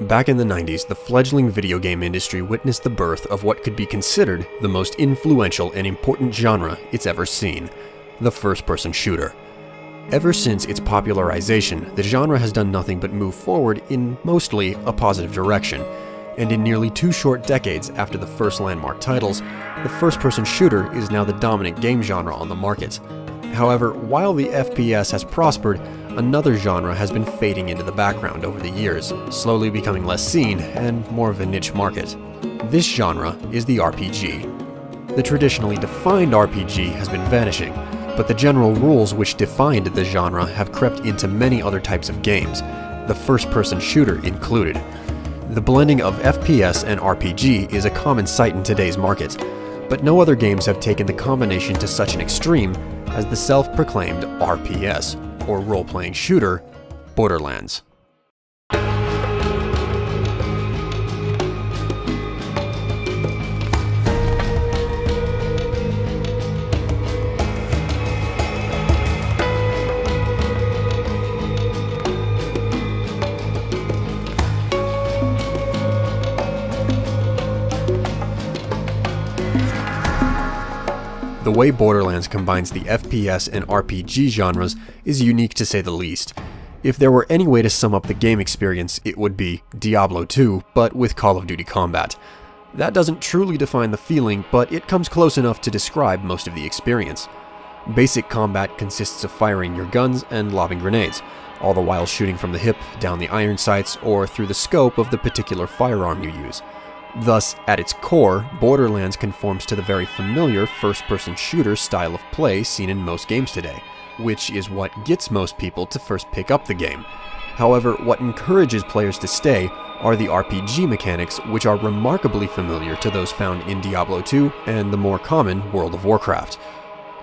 Back in the 90s, the fledgling video game industry witnessed the birth of what could be considered the most influential and important genre it's ever seen, the first-person shooter. Ever since its popularization, the genre has done nothing but move forward in mostly a positive direction, and in nearly 2 short decades after the first landmark titles, the first-person shooter is now the dominant game genre on the market. However, while the FPS has prospered, another genre has been fading into the background over the years, slowly becoming less seen and more of a niche market. This genre is the RPG. The traditionally defined RPG has been vanishing, but the general rules which defined the genre have crept into many other types of games, the first-person shooter included. The blending of FPS and RPG is a common sight in today's market, but no other games have taken the combination to such an extreme as the self-proclaimed RPS, or role-playing shooter, Borderlands. The way Borderlands combines the FPS and RPG genres is unique to say the least. If there were any way to sum up the game experience, it would be Diablo 2, but with Call of Duty combat. That doesn't truly define the feeling, but it comes close enough to describe most of the experience. Basic combat consists of firing your guns and lobbing grenades, all the while shooting from the hip, down the iron sights, or through the scope of the particular firearm you use. Thus, at its core, Borderlands conforms to the very familiar first-person shooter style of play seen in most games today, which is what gets most people to first pick up the game. However, what encourages players to stay are the RPG mechanics, which are remarkably familiar to those found in Diablo 2 and the more common World of Warcraft.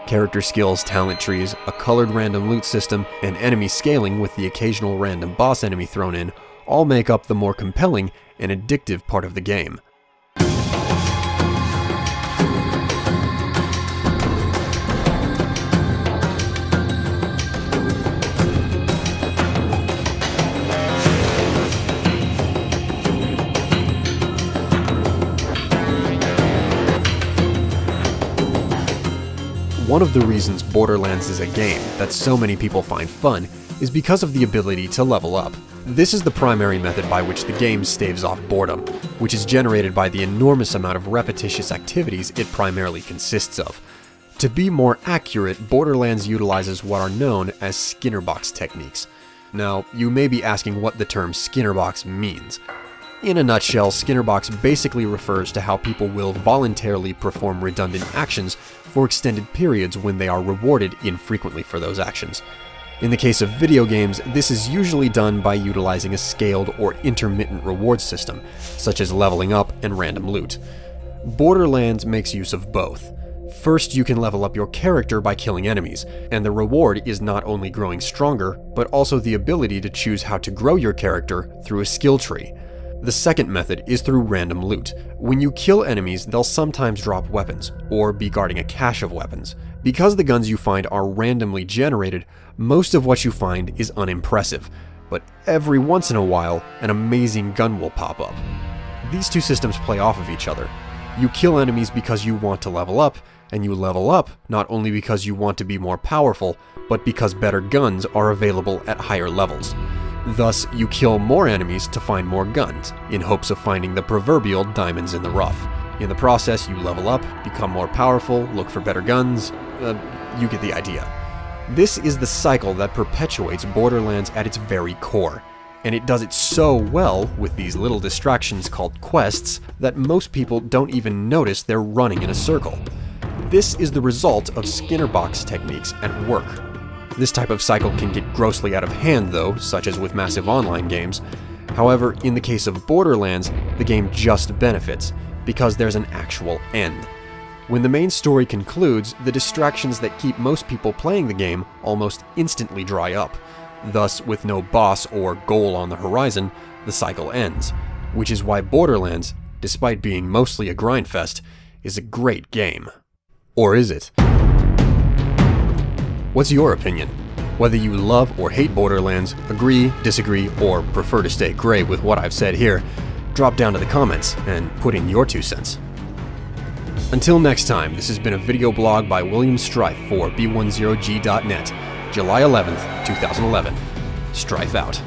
Character skills, talent trees, a colored random loot system, and enemy scaling with the occasional random boss enemy thrown in all make up the more compelling and addictive part of the game. One of the reasons Borderlands is a game that so many people find fun is because of the ability to level up. This is the primary method by which the game staves off boredom, which is generated by the enormous amount of repetitious activities it primarily consists of. To be more accurate, Borderlands utilizes what are known as Skinnerbox techniques. Now, you may be asking what the term Skinnerbox means. In a nutshell, Skinnerbox basically refers to how people will voluntarily perform redundant actions for extended periods when they are rewarded infrequently for those actions. In the case of video games, this is usually done by utilizing a scaled or intermittent reward system, such as leveling up and random loot. Borderlands makes use of both. First, you can level up your character by killing enemies, and the reward is not only growing stronger, but also the ability to choose how to grow your character through a skill tree. The second method is through random loot. When you kill enemies, they'll sometimes drop weapons, or be guarding a cache of weapons. Because the guns you find are randomly generated, most of what you find is unimpressive, but every once in a while, an amazing gun will pop up. These two systems play off of each other. You kill enemies because you want to level up, and you level up not only because you want to be more powerful, but because better guns are available at higher levels. Thus, you kill more enemies to find more guns, in hopes of finding the proverbial diamonds in the rough. In the process, you level up, become more powerful, look for better guns, you get the idea. This is the cycle that perpetuates Borderlands at its very core, and it does it so well with these little distractions called quests that most people don't even notice they're running in a circle. This is the result of Skinnerbox techniques at work. This type of cycle can get grossly out of hand though, such as with massive online games. However, in the case of Borderlands, the game just benefits, because there's an actual end. When the main story concludes, the distractions that keep most people playing the game almost instantly dry up. Thus, with no boss or goal on the horizon, the cycle ends, which is why Borderlands, despite being mostly a grindfest, is a great game. Or is it? What's your opinion? Whether you love or hate Borderlands, agree, disagree, or prefer to stay gray with what I've said here, drop down to the comments and put in your 2 cents. Until next time, this has been a video blog by William Strife for B10g.net, July 11th, 2011. Strife out.